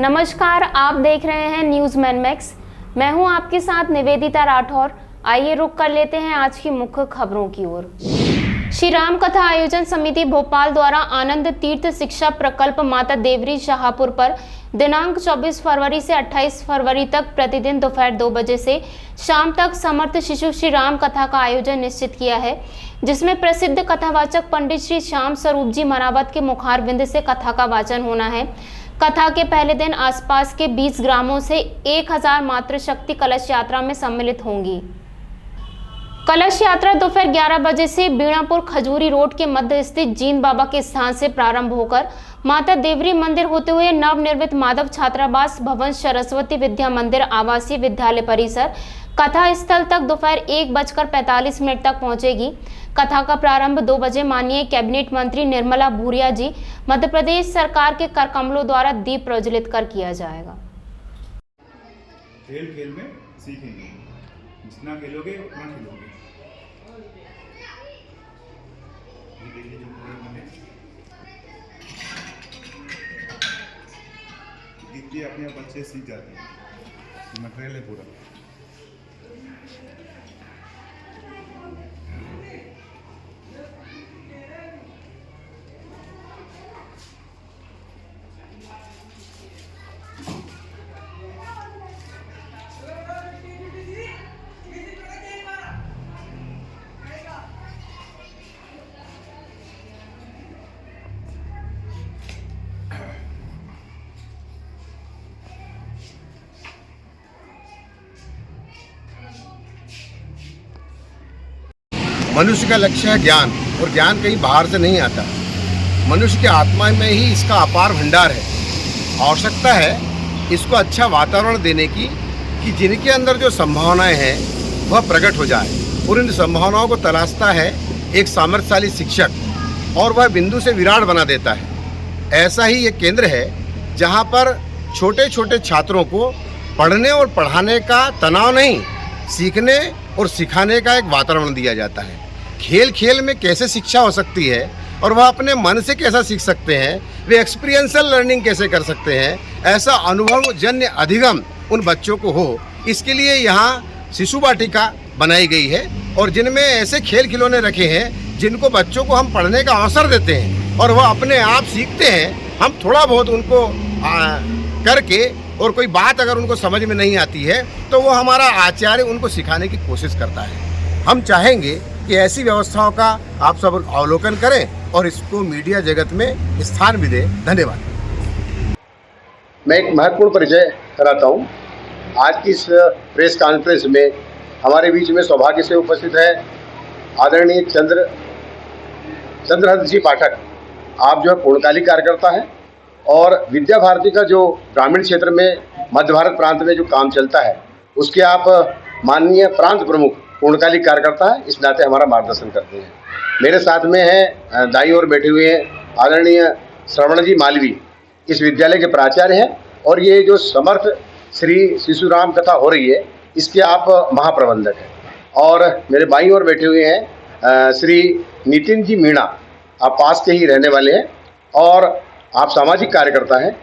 नमस्कार, आप देख रहे हैं न्यूज़ मैन मैक्स। मैं हूं आपके साथ निवेदिता राठौर। आइए रुक कर लेते हैं आज की मुख्य खबरों की ओर। श्री राम कथा आयोजन समिति भोपाल द्वारा आनंद तीर्थ शिक्षा प्रकल्प माता देवरी शाहपुर पर दिनांक 24 फरवरी से 28 फरवरी तक प्रतिदिन दोपहर 2 बजे से शाम तक समर्थ शिशु श्री राम कथा का आयोजन निश्चित किया है, जिसमें प्रसिद्ध कथावाचक पंडित श्री श्याम स्वरूप जी मनावत के मुखारबिंद से कथा का वाचन होना है। कथा के पहले दिन आसपास के 20 ग्रामों से 1000 मातृशक्ति कलश यात्रा में सम्मिलित होंगी। कलश यात्रा दोपहर 11 बजे से बीणापुर खजूरी रोड के मध्य स्थित जीन बाबा के स्थान से प्रारंभ होकर माता देवरी मंदिर होते हुए नवनिर्मित माधव छात्रावास भवन सरस्वती विद्या मंदिर आवासीय विद्यालय परिसर कथा स्थल तक दोपहर 1:45 तक पहुंचेगी। कथा का प्रारंभ 2 बजे माननीय कैबिनेट मंत्री निर्मला भूरिया जी मध्य प्रदेश सरकार के कर कमलों द्वारा दीप प्रज्वलित कर किया जाएगा। खेल खेल में सीखेंगे, जितना खेलोगे उतना खेलोगे। देखिए अपने बच्चे सीख जाते हैं। मटेरियल है पूरा। मनुष्य का लक्ष्य है ज्ञान, और ज्ञान कहीं बाहर से नहीं आता। मनुष्य की आत्मा में ही इसका अपार भंडार है। आवश्यकता है इसको अच्छा वातावरण देने की कि जिनके अंदर जो संभावनाएं हैं वह प्रकट हो जाए, और इन संभावनाओं को तलाशता है एक सामर्थ्यशाली शिक्षक, और वह बिंदु से विराट बना देता है। ऐसा ही ये केंद्र है जहाँ पर छोटे छोटे छात्रों को पढ़ने और पढ़ाने का तनाव नहीं, सीखने और सिखाने का एक वातावरण दिया जाता है। खेल खेल में कैसे शिक्षा हो सकती है और वह अपने मन से कैसा सीख सकते हैं, वे एक्सपीरियंशियल लर्निंग कैसे कर सकते हैं, ऐसा अनुभव जन्य अधिगम उन बच्चों को हो, इसके लिए यहाँ शिशु वाटिका बनाई गई है, और जिनमें ऐसे खेल खिलौने रखे हैं जिनको बच्चों को हम पढ़ने का अवसर देते हैं और वह अपने आप सीखते हैं। हम थोड़ा बहुत उनको करके, और कोई बात अगर उनको समझ में नहीं आती है तो वो हमारा आचार्य उनको सिखाने की कोशिश करता है। हम चाहेंगे कि ऐसी व्यवस्थाओं का आप सब अवलोकन करें और इसको मीडिया जगत में स्थान भी दें। धन्यवाद। मैं एक महत्वपूर्ण परिचय कराता हूँ। आज की इस प्रेस कॉन्फ्रेंस में हमारे बीच में सौभाग्य से उपस्थित है आदरणीय चंद्रहंस जी पाठक। आप जो है पूर्णकालिक कार्यकर्ता हैं, और विद्या भारती का जो ग्रामीण क्षेत्र में मध्य भारत प्रांत में जो काम चलता है उसके आप माननीय प्रांत प्रमुख पूर्णकालिक कार्यकर्ता है, इस नाते हमारा मार्गदर्शन करते हैं। मेरे साथ में हैं दाईं ओर बैठे हुए हैं आदरणीय श्रवण जी मालवी, इस विद्यालय के प्राचार्य हैं, और ये जो समर्थ श्री शिशु राम कथा हो रही है इसके आप महाप्रबंधक हैं। और मेरे बाईं ओर बैठे हुए हैं श्री नितिन जी मीणा, आप पास के ही रहने वाले हैं और आप सामाजिक कार्यकर्ता हैं।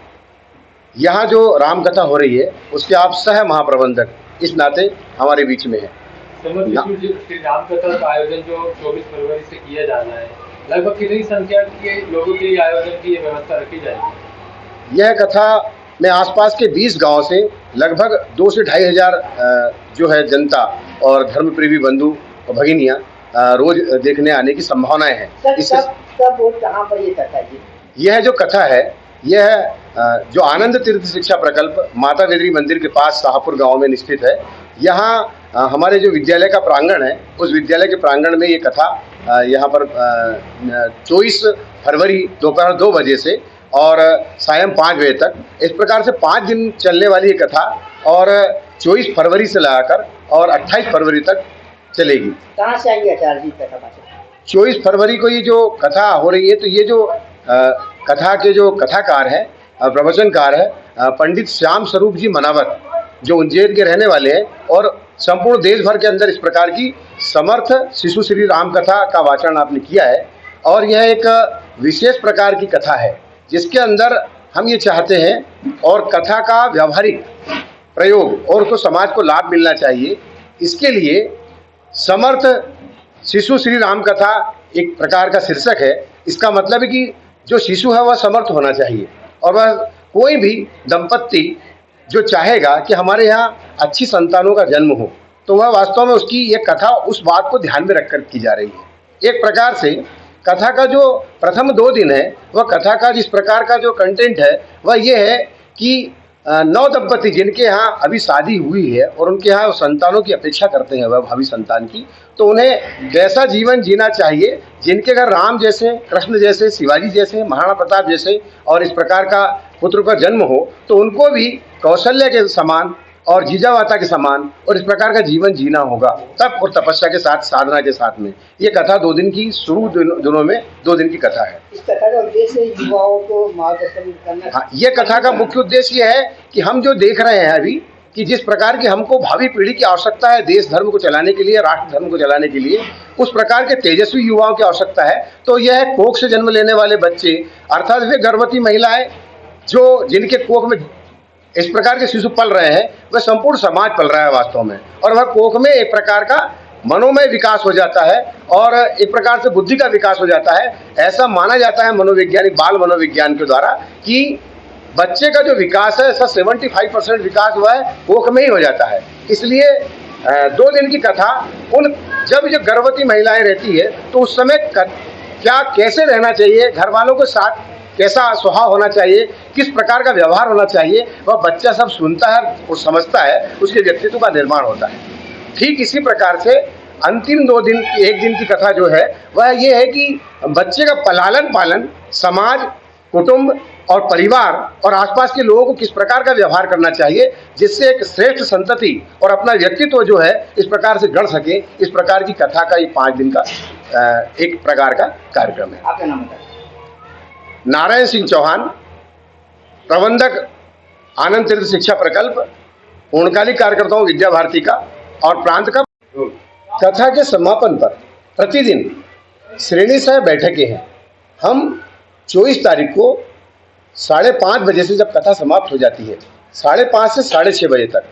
यहाँ जो राम कथा हो रही है उसके आप सह महाप्रबंधक इस नाते हमारे बीच में है। श्री राम कथा का आयोजन जो 24 फरवरी से किया जाना है, लगभग कितनी संख्या के लोगों के आयोजन की व्यवस्था रखी जाएगी? यह कथा में आसपास के 20 गांव से लगभग 2 से 2.5 हजार जो है जनता और धर्मप्रेमी बंधु और भगिनियाँ रोज देखने आने की संभावनाएं हैं। कहाँ पर ये कथा जी? यह जो कथा है यह जो आनंद तीर्थ शिक्षा प्रकल्प माता देवरी मंदिर के पास शाहपुर गांव में स्थित है। यहाँ हमारे जो विद्यालय का प्रांगण है उस विद्यालय के प्रांगण में ये कथा यहाँ पर 24 फरवरी दोपहर 2 बजे से और सायं 5 बजे तक, इस प्रकार से 5 दिन चलने वाली ये कथा, और 24 फरवरी से लगाकर और 28 फरवरी तक चलेगी। कहाँ से आएंगे आचार्य जी कथा? 24 फरवरी को ये जो कथा हो रही है, तो ये जो कथा के जो कथाकार हैं, प्रवचनकार है पंडित श्याम स्वरूप जी मनावत, जो उज्जैन के रहने वाले हैं, और संपूर्ण देश भर के अंदर इस प्रकार की समर्थ शिशु श्री राम कथा का वाचन आपने किया है। और यह एक विशेष प्रकार की कथा है जिसके अंदर हम ये चाहते हैं और कथा का व्यावहारिक प्रयोग और उसको समाज को लाभ मिलना चाहिए। इसके लिए समर्थ शिशु श्री राम कथा एक प्रकार का शीर्षक है। इसका मतलब है कि जो शिशु है वह समर्थ होना चाहिए और वह कोई भी दंपत्ति जो चाहेगा कि हमारे यहाँ अच्छी संतानों का जन्म हो तो वह वास्तव में उसकी ये कथा उस बात को ध्यान में रखकर की जा रही है। एक प्रकार से कथा का जो प्रथम 2 दिन है वह कथा का जिस प्रकार का जो कंटेंट है वह ये है कि 9 दंपति जिनके यहाँ अभी शादी हुई है और उनके यहाँ संतानों की अपेक्षा करते हैं वह भावी संतान की, तो उन्हें वैसा जीवन जीना चाहिए जिनके घर राम जैसे, कृष्ण जैसे, शिवाजी जैसे, महाराणा प्रताप जैसे और इस प्रकार का पुत्र का जन्म हो तो उनको भी कौशल्य के समान और जीजामाता के समान और इस प्रकार का जीवन जीना होगा तप और तपस्या के साथ, साधना के साथ में। ये कथा 2 दिन की शुरू दिनों में 2 दिन की कथा है। इस कथा का उद्देश्य युवाओं को मार्गदर्शन करना। हाँ, ये कथा का मुख्य उद्देश्य ये है कि हम जो देख रहे हैं अभी कि जिस प्रकार की हमको भावी पीढ़ी की आवश्यकता है देश धर्म को चलाने के लिए, राष्ट्र धर्म को चलाने के लिए, उस प्रकार के तेजस्वी युवाओं की आवश्यकता है। तो यह कोख से जन्म लेने वाले बच्चे अर्थात वे गर्भवती महिलाएं जो जिनके कोख में इस प्रकार के शिशु पल रहे हैं वह संपूर्ण समाज पल रहा है वास्तव में, और वह कोख में एक प्रकार का मनोमय विकास हो जाता है और एक प्रकार से बुद्धि का विकास हो जाता है। ऐसा माना जाता है मनोवैज्ञानिक बाल मनोविज्ञान के द्वारा कि बच्चे का जो विकास है ऐसा 75% विकास वह कोख में ही हो जाता है। इसलिए 2 दिन की कथा उन जब जो गर्भवती महिलाएं रहती है तो उस समय क्या कैसे रहना चाहिए, घर वालों के साथ कैसा स्वभाव होना चाहिए, किस प्रकार का व्यवहार होना चाहिए, वह बच्चा सब सुनता है और समझता है, उसके व्यक्तित्व का निर्माण होता है। ठीक इसी प्रकार से अंतिम 2 दिन 1 दिन की कथा जो है वह ये है कि बच्चे का लालन पालन समाज, कुटुंब और परिवार और आसपास के लोगों को किस प्रकार का व्यवहार करना चाहिए जिससे एक श्रेष्ठ संतति और अपना व्यक्तित्व जो है इस प्रकार से गढ़ सके। इस प्रकार की कथा का ये 5 दिन का एक प्रकार का कार्यक्रम है। आपका नाम बताइए। नारायण सिंह चौहान, प्रबंधक आनंद तीर्थ शिक्षा प्रकल्प, पूर्णकालिक कार्यकर्ताओं विद्या भारती का और प्रांत का। कथा के समापन पर प्रतिदिन श्रेणी सह बैठकें हैं। हम 24 तारीख को 5:30 बजे से जब कथा समाप्त हो जाती है 5:30 से 6:30 बजे तक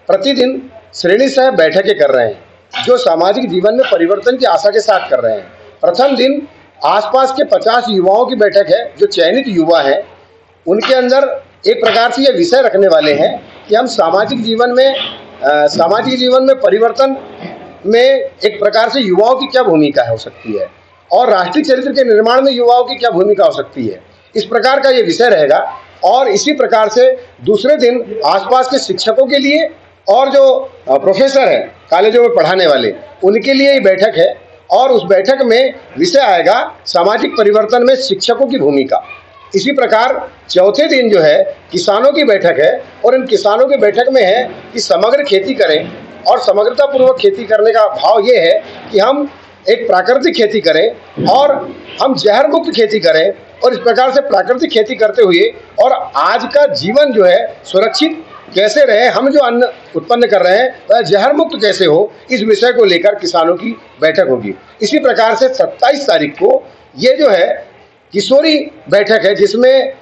प्रतिदिन श्रेणी सह बैठकें कर रहे हैं जो सामाजिक जीवन में परिवर्तन की आशा के साथ कर रहे हैं। प्रथम दिन आसपास के 50 युवाओं की बैठक है जो चयनित युवा हैं। उनके अंदर एक प्रकार से ये विषय रखने वाले हैं कि हम सामाजिक जीवन में परिवर्तन में एक प्रकार से युवाओं की क्या भूमिका हो सकती है और राष्ट्रीय चरित्र के निर्माण में युवाओं की क्या भूमिका हो सकती है। इस प्रकार का ये विषय रहेगा। और इसी प्रकार से दूसरे दिन आसपास के शिक्षकों के लिए और जो प्रोफेसर हैं कॉलेजों में पढ़ाने वाले उनके लिए ये बैठक है और उस बैठक में विषय आएगा सामाजिक परिवर्तन में शिक्षकों की भूमिका। इसी प्रकार चौथे दिन जो है किसानों की बैठक है और इन किसानों की बैठक में है कि समग्र खेती करें और समग्रता पूर्वक खेती करने का भाव ये है कि हम एक प्राकृतिक खेती करें और हम जहर मुक्त खेती करें और इस प्रकार से प्राकृतिक खेती करते हुए और आज का जीवन जो है सुरक्षित कैसे रहे, हम जो अन्न उत्पन्न कर रहे हैं वह जहर मुक्त कैसे हो, इस विषय को लेकर किसानों की बैठक होगी। इसी प्रकार से 27 तारीख को ये जो है किशोरी बैठक है जिसमें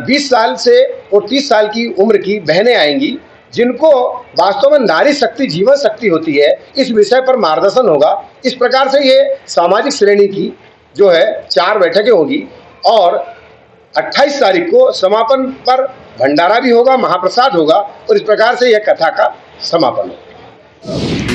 20 साल से और 30 साल की उम्र की बहनें आएंगी जिनको वास्तव में नारी शक्ति जीवन शक्ति होती है, इस विषय पर मार्गदर्शन होगा। इस प्रकार से ये सामाजिक श्रेणी की जो है 4 बैठकें होगी और 28 तारीख को समापन पर भंडारा भी होगा, महाप्रसाद होगा और इस प्रकार से यह कथा का समापन होगा।